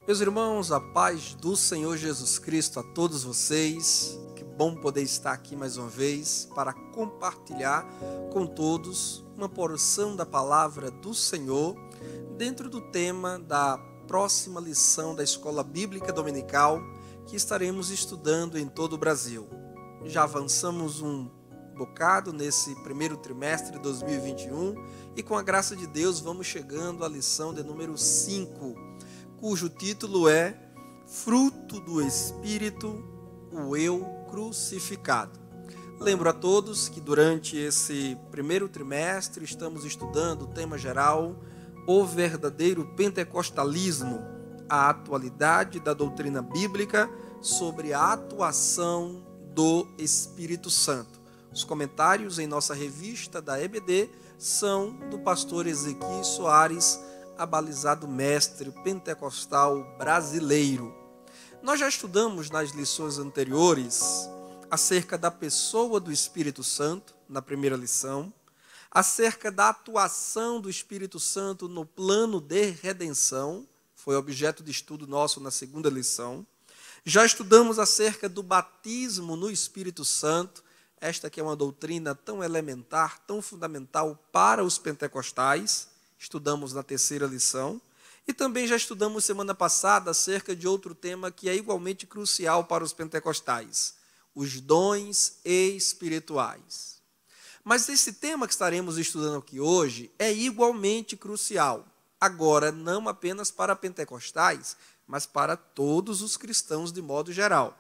Meus irmãos, a paz do Senhor Jesus Cristo a todos vocês. Que bom poder estar aqui mais uma vez para compartilhar com todos uma porção da palavra do Senhor dentro do tema da próxima lição da Escola Bíblica Dominical que estaremos estudando em todo o Brasil. Já avançamos um bocado nesse primeiro trimestre de 2021 e com a graça de Deus vamos chegando à lição de número 5. Cujo título é Fruto do Espírito, o Eu Crucificado. Lembro a todos que durante esse primeiro trimestre estamos estudando o tema geral, o verdadeiro pentecostalismo, a atualidade da doutrina bíblica sobre a atuação do Espírito Santo. Os comentários em nossa revista da EBD são do pastor Ezequiel Soares, abalizado mestre pentecostal brasileiro. Nós já estudamos nas lições anteriores acerca da pessoa do Espírito Santo, na primeira lição, acerca da atuação do Espírito Santo no plano de redenção, foi objeto de estudo nosso na segunda lição. Já estudamos acerca do batismo no Espírito Santo, esta que é uma doutrina tão elementar, tão fundamental para os pentecostais. Estudamos na terceira lição, e também já estudamos semana passada acerca de outro tema que é igualmente crucial para os pentecostais, os dons espirituais. Mas esse tema que estaremos estudando aqui hoje é igualmente crucial, agora não apenas para pentecostais, mas para todos os cristãos de modo geral.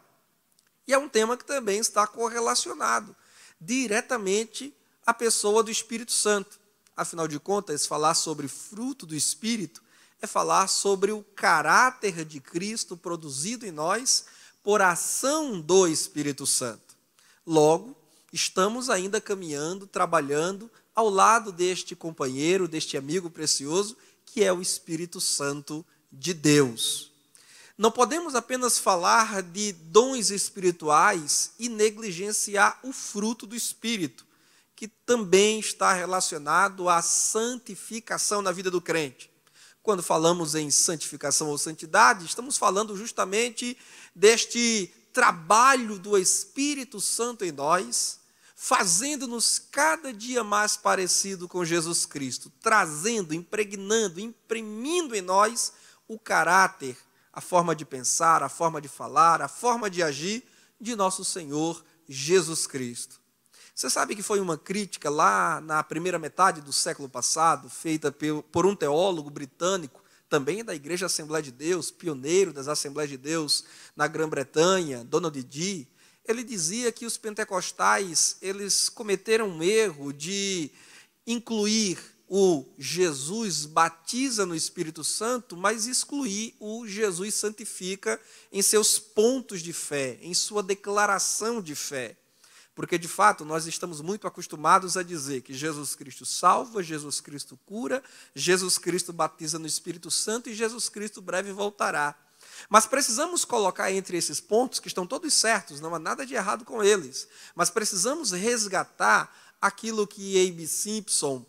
E é um tema que também está correlacionado diretamente à pessoa do Espírito Santo. Afinal de contas, falar sobre fruto do Espírito é falar sobre o caráter de Cristo produzido em nós por ação do Espírito Santo. Logo, estamos ainda caminhando, trabalhando ao lado deste companheiro, deste amigo precioso, que é o Espírito Santo de Deus. Não podemos apenas falar de dons espirituais e negligenciar o fruto do Espírito, que também está relacionado à santificação na vida do crente. Quando falamos em santificação ou santidade, estamos falando justamente deste trabalho do Espírito Santo em nós, fazendo-nos cada dia mais parecido com Jesus Cristo, trazendo, impregnando, imprimindo em nós o caráter, a forma de pensar, a forma de falar, a forma de agir de nosso Senhor Jesus Cristo. Você sabe que foi uma crítica lá na primeira metade do século passado, feita por um teólogo britânico, também da Igreja Assembleia de Deus, pioneiro das Assembleias de Deus na Grã-Bretanha, Donald Dee. Ele dizia que os pentecostais eles cometeram um erro de incluir o Jesus batiza no Espírito Santo, mas excluir o Jesus santifica em seus pontos de fé, em sua declaração de fé. Porque, de fato, nós estamos muito acostumados a dizer que Jesus Cristo salva, Jesus Cristo cura, Jesus Cristo batiza no Espírito Santo e Jesus Cristo breve voltará. Mas precisamos colocar entre esses pontos, que estão todos certos, não há nada de errado com eles, mas precisamos resgatar aquilo que A.B. Simpson,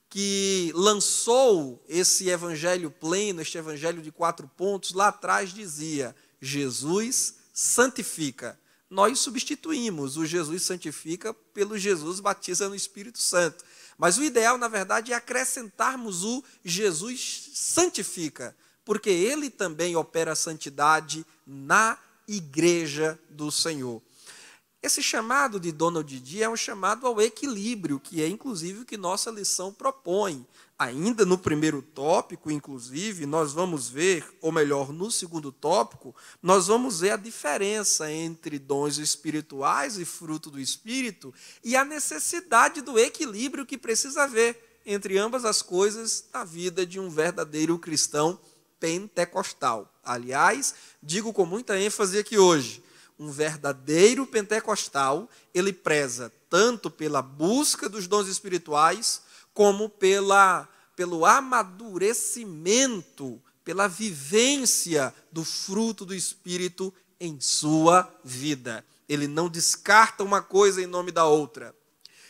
que lançou esse evangelho pleno, este evangelho de 4 pontos, lá atrás dizia, Jesus santifica. Nós substituímos o Jesus santifica pelo Jesus batiza no Espírito Santo. Mas o ideal, na verdade, é acrescentarmos o Jesus santifica, porque ele também opera a santidade na igreja do Senhor. Esse chamado de Donald Dee é um chamado ao equilíbrio, que é inclusive o que nossa lição propõe. Ainda no primeiro tópico, inclusive, nós vamos ver, ou melhor, no segundo tópico, nós vamos ver a diferença entre dons espirituais e fruto do Espírito e a necessidade do equilíbrio que precisa haver entre ambas as coisas na vida de um verdadeiro cristão pentecostal. Aliás, digo com muita ênfase aqui hoje, um verdadeiro pentecostal, ele preza tanto pela busca dos dons espirituais, como pelo amadurecimento, pela vivência do fruto do Espírito em sua vida. Ele não descarta uma coisa em nome da outra.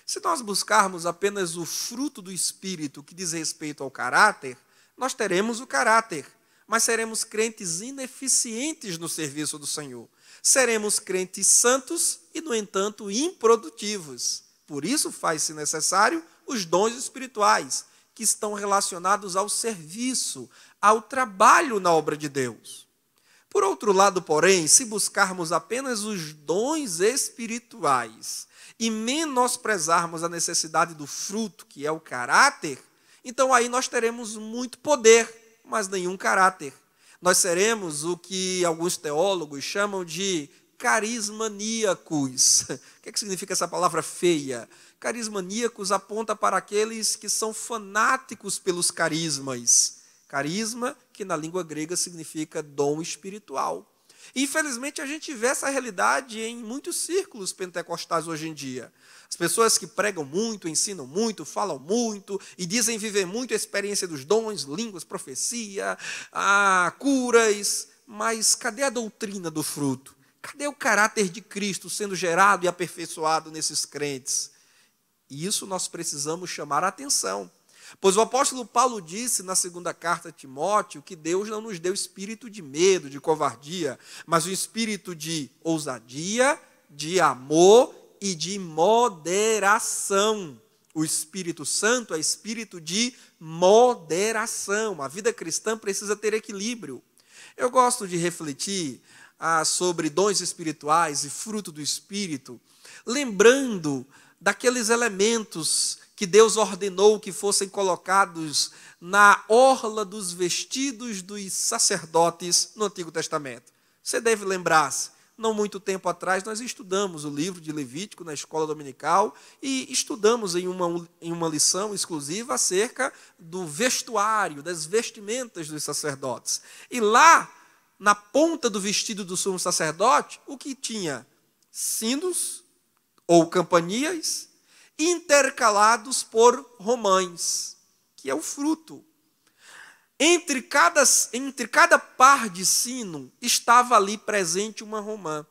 Se nós buscarmos apenas o fruto do Espírito que diz respeito ao caráter, nós teremos o caráter. mas seremos crentes ineficientes no serviço do Senhor. Seremos crentes santos e, no entanto, improdutivos. Por isso faz-se necessário os dons espirituais, que estão relacionados ao serviço, ao trabalho na obra de Deus. Por outro lado, porém, se buscarmos apenas os dons espirituais e menosprezarmos a necessidade do fruto, que é o caráter, então aí nós teremos muito poder, mas nenhum caráter. Nós seremos o que alguns teólogos chamam de carismaníacos. O que significa essa palavra feia? Carismaníacos aponta para aqueles que são fanáticos pelos carismas. Carisma, que na língua grega significa dom espiritual. E, infelizmente, a gente vê essa realidade em muitos círculos pentecostais hoje em dia. As pessoas que pregam muito, ensinam muito, falam muito e dizem viver muito a experiência dos dons, línguas, profecia, curas, mas cadê a doutrina do fruto? Cadê o caráter de Cristo sendo gerado e aperfeiçoado nesses crentes? E isso nós precisamos chamar a atenção. Pois o apóstolo Paulo disse na segunda carta a Timóteo que Deus não nos deu espírito de medo, de covardia, mas o espírito de ousadia, de amor e de moderação. O Espírito Santo é espírito de moderação. A vida cristã precisa ter equilíbrio. Eu gosto de refletir sobre dons espirituais e fruto do Espírito, lembrando daqueles elementos que Deus ordenou que fossem colocados na orla dos vestidos dos sacerdotes no Antigo Testamento. Você deve lembrar-se, não muito tempo atrás, nós estudamos o livro de Levítico na escola dominical e estudamos em uma lição exclusiva acerca do vestuário, das vestimentas dos sacerdotes. E lá, na ponta do vestido do sumo sacerdote, o que tinha? Sinos ou campanias, intercalados por romães, que é o fruto. Entre cada par de sino estava ali presente uma romã.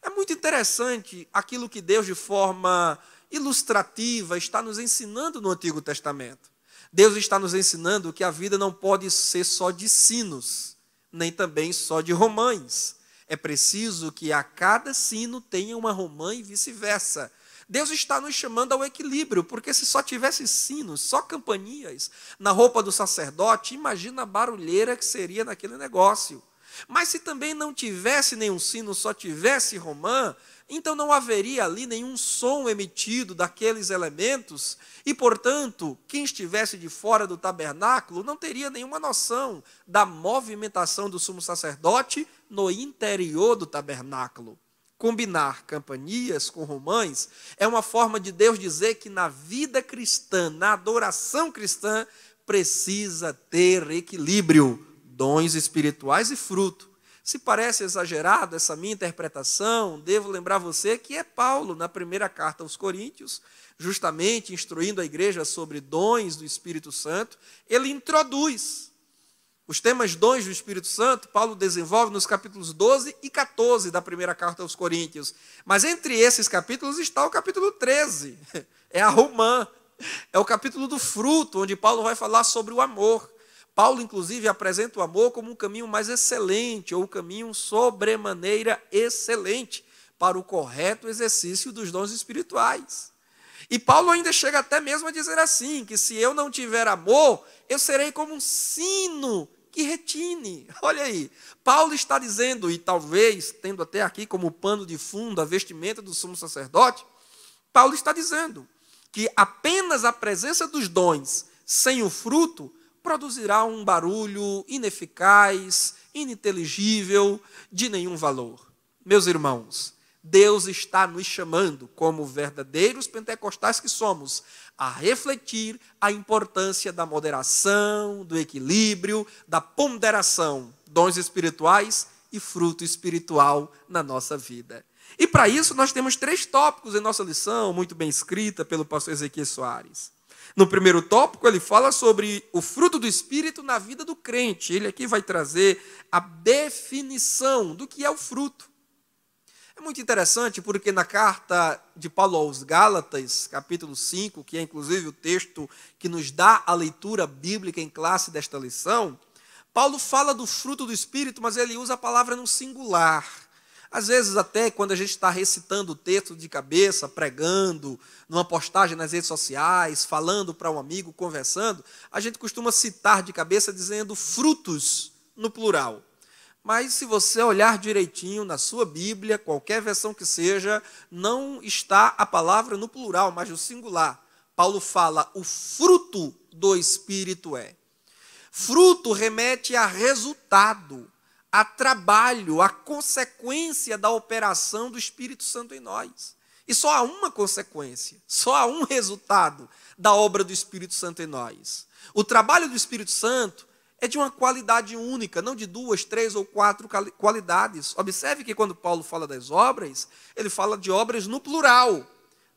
É muito interessante aquilo que Deus, de forma ilustrativa, está nos ensinando no Antigo Testamento. Deus está nos ensinando que a vida não pode ser só de sinos, nem também só de romães. É preciso que a cada sino tenha uma romã e vice-versa. Deus está nos chamando ao equilíbrio, porque se só tivesse sinos, só campanias na roupa do sacerdote, imagina a barulheira que seria naquele negócio. Mas se também não tivesse nenhum sino, só tivesse romã, então não haveria ali nenhum som emitido daqueles elementos e, portanto, quem estivesse de fora do tabernáculo não teria nenhuma noção da movimentação do sumo sacerdote no interior do tabernáculo. Combinar campanias com romães é uma forma de Deus dizer que na vida cristã, na adoração cristã, precisa ter equilíbrio, dons espirituais e fruto. Se parece exagerado essa minha interpretação, devo lembrar você que é Paulo, na primeira carta aos Coríntios, justamente instruindo a igreja sobre dons do Espírito Santo, ele introduz os temas dons do Espírito Santo. Paulo desenvolve nos capítulos 12 e 14 da primeira carta aos Coríntios. Mas entre esses capítulos está o capítulo 13, é a romã, é o capítulo do fruto, onde Paulo vai falar sobre o amor. Paulo, inclusive, apresenta o amor como um caminho mais excelente, ou um caminho sobremaneira excelente para o correto exercício dos dons espirituais. E Paulo ainda chega até mesmo a dizer assim, que se eu não tiver amor, eu serei como um sino que retine. Olha aí, Paulo está dizendo, e talvez tendo até aqui como pano de fundo a vestimenta do sumo sacerdote, Paulo está dizendo que apenas a presença dos dons sem o fruto produzirá um barulho ineficaz, ininteligível, de nenhum valor. Meus irmãos, Deus está nos chamando, como verdadeiros pentecostais que somos, a refletir a importância da moderação, do equilíbrio, da ponderação, dons espirituais e fruto espiritual na nossa vida. E para isso nós temos 3 tópicos em nossa lição, muito bem escrita pelo pastor Ezequiel Soares. No primeiro tópico, ele fala sobre o fruto do Espírito na vida do crente. Ele aqui vai trazer a definição do que é o fruto. É muito interessante porque na carta de Paulo aos Gálatas, capítulo 5, que é inclusive o texto que nos dá a leitura bíblica em classe desta lição, Paulo fala do fruto do Espírito, mas ele usa a palavra no singular. Às vezes até quando a gente está recitando o texto de cabeça, pregando, numa postagem nas redes sociais, falando para um amigo, conversando, a gente costuma citar de cabeça dizendo frutos no plural. Mas se você olhar direitinho na sua Bíblia, qualquer versão que seja, não está a palavra no plural, mas no singular. Paulo fala, o fruto do Espírito é. Fruto remete a resultado, a trabalho, a consequência da operação do Espírito Santo em nós. E só há uma consequência, só há um resultado da obra do Espírito Santo em nós. O trabalho do Espírito Santo é de uma qualidade única, não de 2, 3 ou 4 qualidades. Observe que quando Paulo fala das obras, ele fala de obras no plural,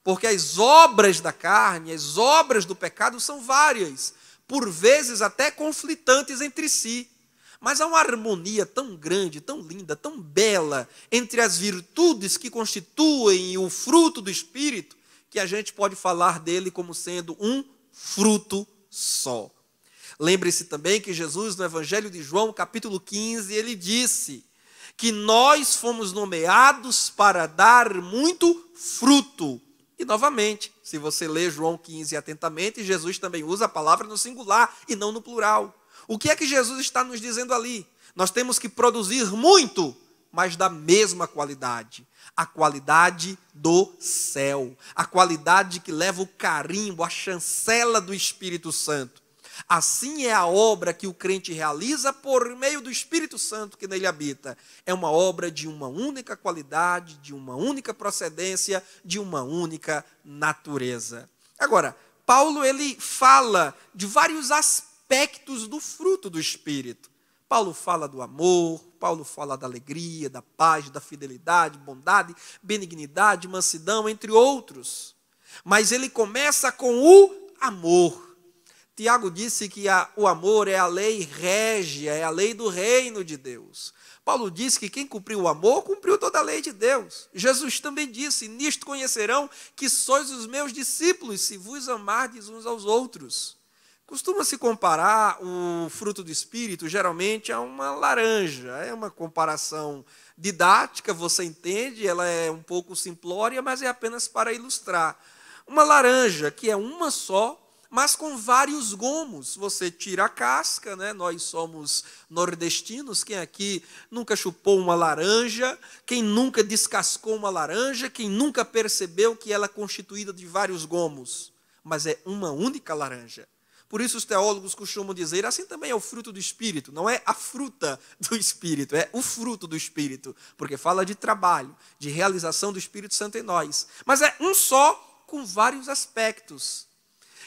porque as obras da carne, as obras do pecado são várias, por vezes até conflitantes entre si. Mas há uma harmonia tão grande, tão linda, tão bela entre as virtudes que constituem o fruto do Espírito, que a gente pode falar dele como sendo um fruto só. Lembre-se também que Jesus, no Evangelho de João, capítulo 15, ele disse que nós fomos nomeados para dar muito fruto. E, novamente, se você ler João 15 atentamente, Jesus também usa a palavra no singular e não no plural. O que é que Jesus está nos dizendo ali? Nós temos que produzir muito, mas da mesma qualidade. A qualidade do céu. A qualidade que leva o carimbo, a chancela do Espírito Santo. Assim é a obra que o crente realiza por meio do Espírito Santo que nele habita. É uma obra de uma única qualidade, de uma única procedência, de uma única natureza. Agora, Paulo ele fala de vários aspectos do fruto do Espírito. Paulo fala do amor, Paulo fala da alegria, da paz, da fidelidade, bondade, benignidade, mansidão, entre outros. Mas ele começa com o amor. Tiago disse que o amor é a lei régia, é a lei do reino de Deus. Paulo disse que quem cumpriu o amor, cumpriu toda a lei de Deus. Jesus também disse, nisto conhecerão que sois os meus discípulos, se vos amardes uns aos outros. Costuma-se comparar o fruto do Espírito, geralmente, a uma laranja. É uma comparação didática, você entende, ela é um pouco simplória, mas é apenas para ilustrar. Uma laranja, que é uma só, mas com vários gomos. Você tira a casca, né? Nós somos nordestinos, quem aqui nunca chupou uma laranja, quem nunca descascou uma laranja, quem nunca percebeu que ela é constituída de vários gomos, mas é uma única laranja. Por isso os teólogos costumam dizer, assim também é o fruto do Espírito, não é a fruta do Espírito, é o fruto do Espírito, porque fala de trabalho, de realização do Espírito Santo em nós, mas é um só com vários aspectos.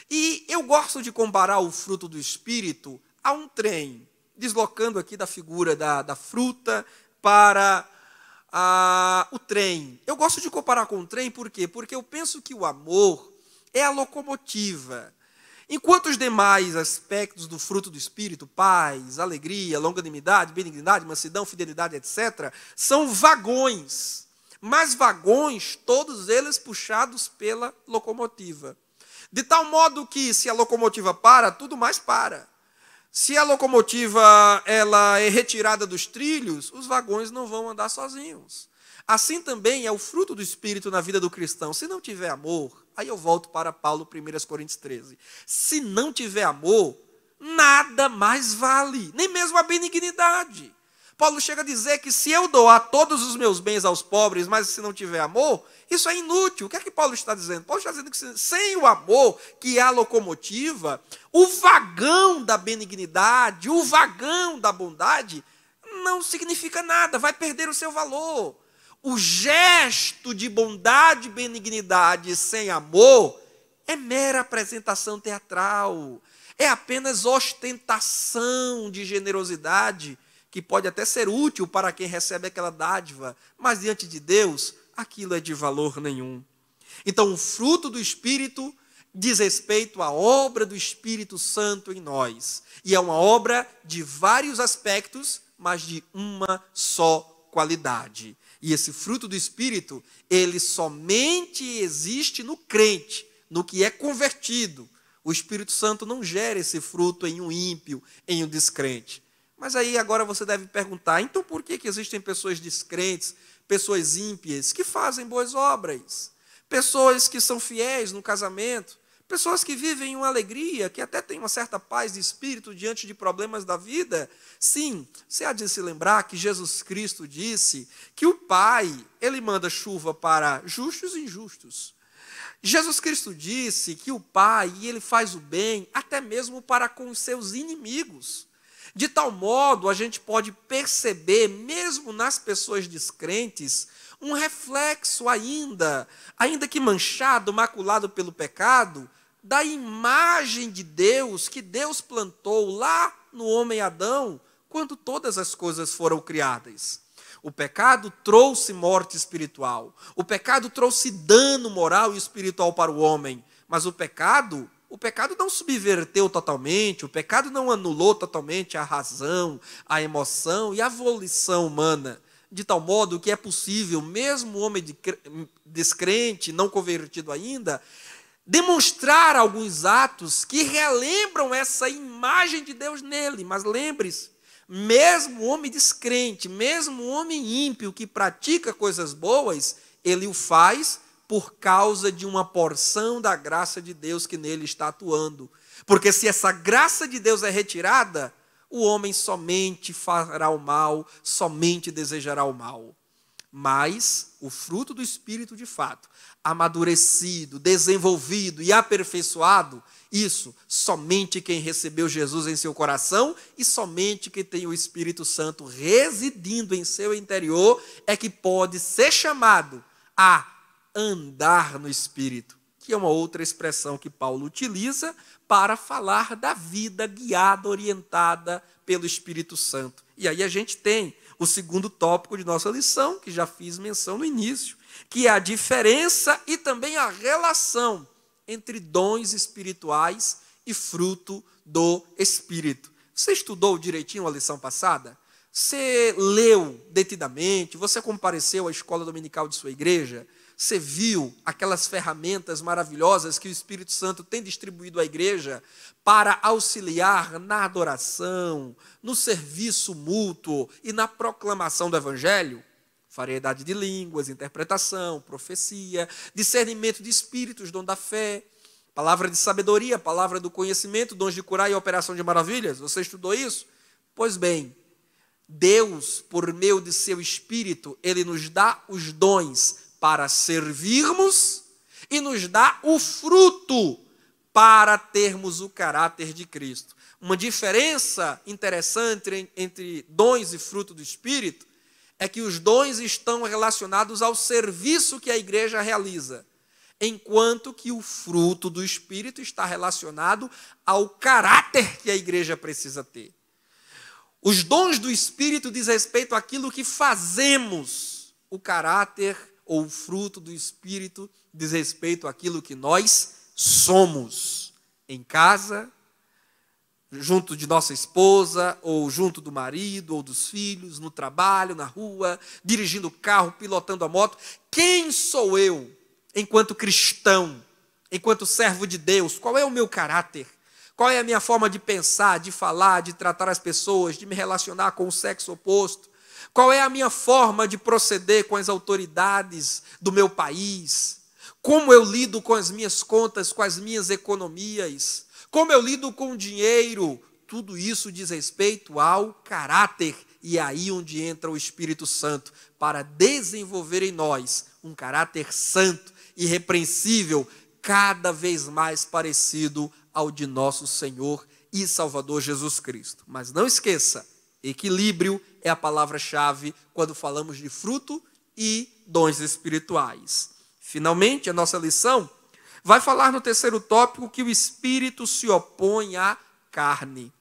E eu gosto de comparar o fruto do Espírito a um trem, deslocando aqui da figura da fruta para o trem. Eu gosto de comparar com o trem, por quê? Porque eu penso que o amor é a locomotiva. Enquanto os demais aspectos do fruto do Espírito, paz, alegria, longanimidade, benignidade, mansidão, fidelidade, etc., são vagões. Mas vagões, todos eles puxados pela locomotiva. De tal modo que, se a locomotiva para, tudo mais para. Se a locomotiva ela é retirada dos trilhos, os vagões não vão andar sozinhos. Assim também é o fruto do Espírito na vida do cristão. Se não tiver amor, aí eu volto para Paulo, 1 Coríntios 13. Se não tiver amor, nada mais vale, nem mesmo a benignidade. Paulo chega a dizer que se eu doar todos os meus bens aos pobres, mas se não tiver amor, isso é inútil. O que é que Paulo está dizendo? Paulo está dizendo que sem o amor, que é a locomotiva, o vagão da benignidade, o vagão da bondade, não significa nada, vai perder o seu valor. O gesto de bondade e benignidade sem amor é mera apresentação teatral, é apenas ostentação de generosidade, que pode até ser útil para quem recebe aquela dádiva, mas diante de Deus, aquilo é de valor nenhum. Então, o fruto do Espírito diz respeito à obra do Espírito Santo em nós. E é uma obra de vários aspectos, mas de uma só qualidade. E esse fruto do Espírito, ele somente existe no crente, no que é convertido. O Espírito Santo não gera esse fruto em um ímpio, em um descrente. Mas aí agora você deve perguntar, então por que existem pessoas descrentes, pessoas ímpias, que fazem boas obras? Pessoas que são fiéis no casamento, pessoas que vivem uma alegria, que até têm uma certa paz de espírito diante de problemas da vida. Sim, você há de se lembrar que Jesus Cristo disse que o Pai, Ele manda chuva para justos e injustos. Jesus Cristo disse que o Pai, Ele faz o bem até mesmo para com os seus inimigos. De tal modo, a gente pode perceber, mesmo nas pessoas descrentes, um reflexo ainda que manchado, maculado pelo pecado, da imagem de Deus que Deus plantou lá no homem Adão, quando todas as coisas foram criadas. O pecado trouxe morte espiritual, o pecado trouxe dano moral e espiritual para o homem, mas o pecado não subverteu totalmente, o pecado não anulou totalmente a razão, a emoção e a volição humana, de tal modo que é possível, mesmo o homem descrente, não convertido ainda, demonstrar alguns atos que relembram essa imagem de Deus nele. Mas lembre-se, mesmo o homem descrente, mesmo o homem ímpio que pratica coisas boas, ele o faz por causa de uma porção da graça de Deus que nele está atuando. Porque se essa graça de Deus é retirada, o homem somente fará o mal, somente desejará o mal. Mas o fruto do Espírito, de fato, amadurecido, desenvolvido e aperfeiçoado, isso somente quem recebeu Jesus em seu coração e somente quem tem o Espírito Santo residindo em seu interior é que pode ser chamado a andar no Espírito, que é uma outra expressão que Paulo utiliza para falar da vida guiada, orientada pelo Espírito Santo. E aí a gente tem o segundo tópico de nossa lição, que já fiz menção no início, que é a diferença e também a relação entre dons espirituais e fruto do Espírito. Você estudou direitinho a lição passada? Você leu detidamente? Você compareceu à escola dominical de sua igreja? Você viu aquelas ferramentas maravilhosas que o Espírito Santo tem distribuído à igreja para auxiliar na adoração, no serviço mútuo e na proclamação do Evangelho? Variedade de línguas, interpretação, profecia, discernimento de espíritos, dom da fé, palavra de sabedoria, palavra do conhecimento, dons de curar e operação de maravilhas. Você estudou isso? Pois bem, Deus, por meio de seu Espírito, Ele nos dá os dons para servirmos e nos dá o fruto para termos o caráter de Cristo. Uma diferença interessante entre dons e fruto do Espírito é que os dons estão relacionados ao serviço que a igreja realiza, enquanto que o fruto do Espírito está relacionado ao caráter que a igreja precisa ter. Os dons do Espírito diz respeito àquilo que fazemos, o caráter ou o fruto do Espírito diz respeito àquilo que nós somos, em casa, junto de nossa esposa, ou junto do marido, ou dos filhos, no trabalho, na rua, dirigindo o carro, pilotando a moto. Quem sou eu, enquanto cristão, enquanto servo de Deus? Qual é o meu caráter? Qual é a minha forma de pensar, de falar, de tratar as pessoas, de me relacionar com o sexo oposto? Qual é a minha forma de proceder com as autoridades do meu país? Como eu lido com as minhas contas, com as minhas economias? Como eu lido com o dinheiro? Tudo isso diz respeito ao caráter. E é aí onde entra o Espírito Santo, para desenvolver em nós um caráter santo, irrepreensível, cada vez mais parecido ao de nosso Senhor e Salvador Jesus Cristo. Mas não esqueça, equilíbrio é a palavra-chave quando falamos de fruto e dons espirituais. Finalmente, a nossa lição vai falar no terceiro tópico que o Espírito se opõe à carne.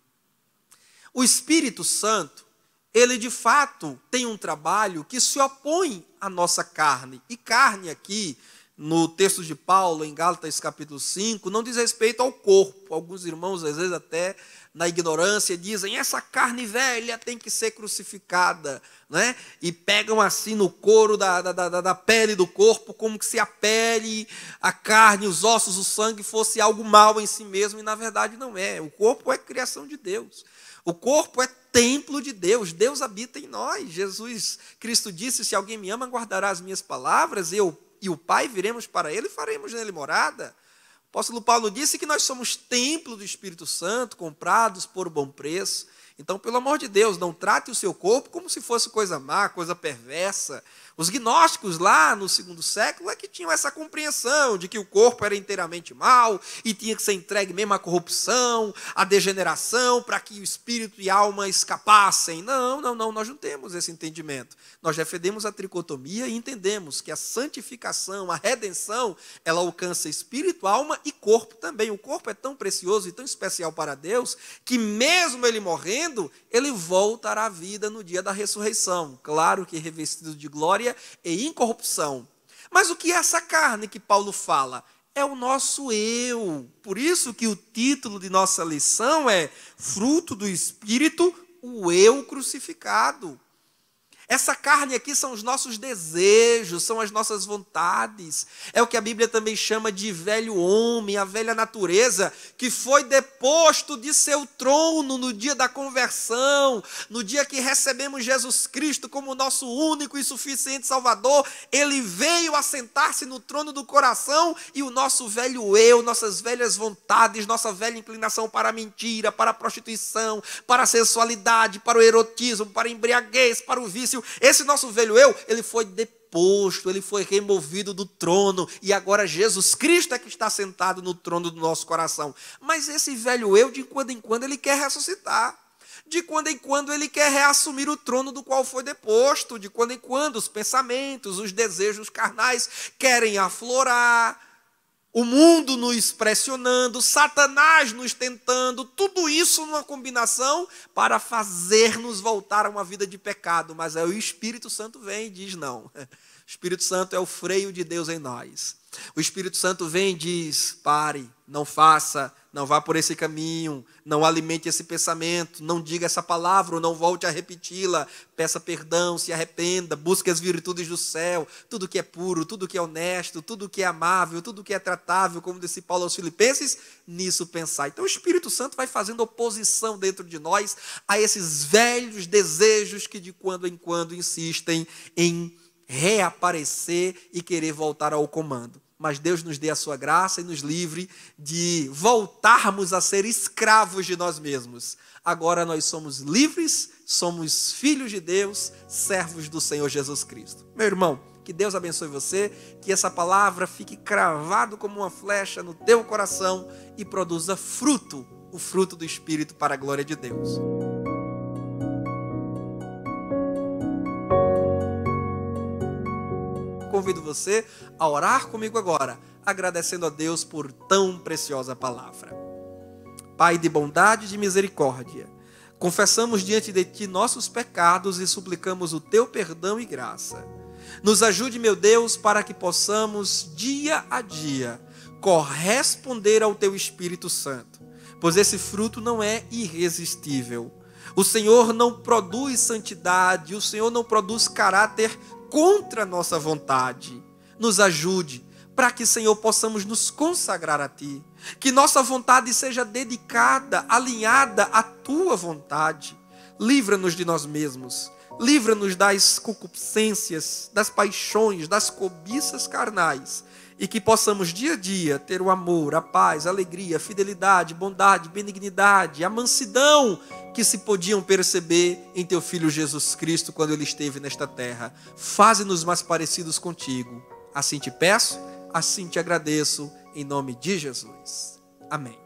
O Espírito Santo, ele de fato tem um trabalho que se opõe à nossa carne. E carne aqui, no texto de Paulo, em Gálatas capítulo 5, não diz respeito ao corpo. Alguns irmãos, às vezes até na ignorância, dizem, essa carne velha tem que ser crucificada, né? E pegam assim no couro da pele do corpo, como que se a pele, a carne, os ossos, o sangue fosse algo mal em si mesmo, e na verdade não é. O corpo é criação de Deus. O corpo é templo de Deus, Deus habita em nós. Jesus Cristo disse: se alguém me ama, guardará as minhas palavras, eu e o Pai viremos para ele e faremos nele morada. O apóstolo Paulo disse que nós somos templo do Espírito Santo, comprados por bom preço. Então, pelo amor de Deus, não trate o seu corpo como se fosse coisa má, coisa perversa. Os gnósticos lá no segundo século é que tinham essa compreensão de que o corpo era inteiramente mau e tinha que ser entregue mesmo à corrupção, à degeneração, para que o espírito e a alma escapassem. Não, nós não temos esse entendimento. Nós defendemos a tricotomia e entendemos que a santificação, a redenção, ela alcança espírito, alma e corpo também. O corpo é tão precioso e tão especial para Deus que mesmo ele morrendo, ele voltará à vida no dia da ressurreição. Claro que revestido de glória e incorrupção. Mas o que é essa carne que Paulo fala? É o nosso eu. Por isso que o título de nossa lição é Fruto do Espírito, o eu crucificado. Essa carne aqui são os nossos desejos, são as nossas vontades. É o que a Bíblia também chama de velho homem, a velha natureza, que foi deposto de seu trono no dia da conversão, no dia que recebemos Jesus Cristo como nosso único e suficiente Salvador. Ele veio assentar-se no trono do coração e o nosso velho eu, nossas velhas vontades, nossa velha inclinação para a mentira, para a prostituição, para a sensualidade, para o erotismo, para a embriaguez, para o vício. Esse nosso velho eu, ele foi deposto, ele foi removido do trono e agora Jesus Cristo é que está sentado no trono do nosso coração. Mas esse velho eu, de quando em quando, ele quer ressuscitar. De quando em quando ele quer reassumir o trono do qual foi deposto. De quando em quando os pensamentos, os desejos carnais querem aflorar. O mundo nos pressionando, Satanás nos tentando, tudo isso numa combinação para fazer-nos voltar a uma vida de pecado. Mas aí o Espírito Santo vem e diz não. O Espírito Santo é o freio de Deus em nós. O Espírito Santo vem e diz: pare, não faça, não vá por esse caminho, não alimente esse pensamento, não diga essa palavra ou não volte a repeti-la, peça perdão, se arrependa, busque as virtudes do céu, tudo que é puro, tudo que é honesto, tudo que é amável, tudo que é tratável, como disse Paulo aos Filipenses, nisso pensar. Então o Espírito Santo vai fazendo oposição dentro de nós a esses velhos desejos que de quando em quando insistem em reaparecer e querer voltar ao comando. Mas Deus nos dê a sua graça e nos livre de voltarmos a ser escravos de nós mesmos. Agora nós somos livres, somos filhos de Deus, servos do Senhor Jesus Cristo. Meu irmão, que Deus abençoe você, que essa palavra fique cravado como uma flecha no teu coração e produza fruto, o fruto do Espírito para a glória de Deus. Convido você a orar comigo agora, agradecendo a Deus por tão preciosa palavra. Pai de bondade e de misericórdia, confessamos diante de Ti nossos pecados e suplicamos o Teu perdão e graça. Nos ajude, meu Deus, para que possamos, dia a dia, corresponder ao Teu Espírito Santo, pois esse fruto não é irresistível. O Senhor não produz santidade, o Senhor não produz caráter contra a nossa vontade. Nos ajude para que, Senhor, possamos nos consagrar a Ti, que nossa vontade seja dedicada, alinhada à Tua vontade. Livra-nos de nós mesmos, livra-nos das concupiscências, das paixões, das cobiças carnais, e que possamos dia a dia ter o amor, a paz, a alegria, a fidelidade, bondade, benignidade, a mansidão que se podiam perceber em Teu Filho Jesus Cristo quando Ele esteve nesta terra. Faze-nos mais parecidos contigo. Assim te peço, assim te agradeço, em nome de Jesus. Amém.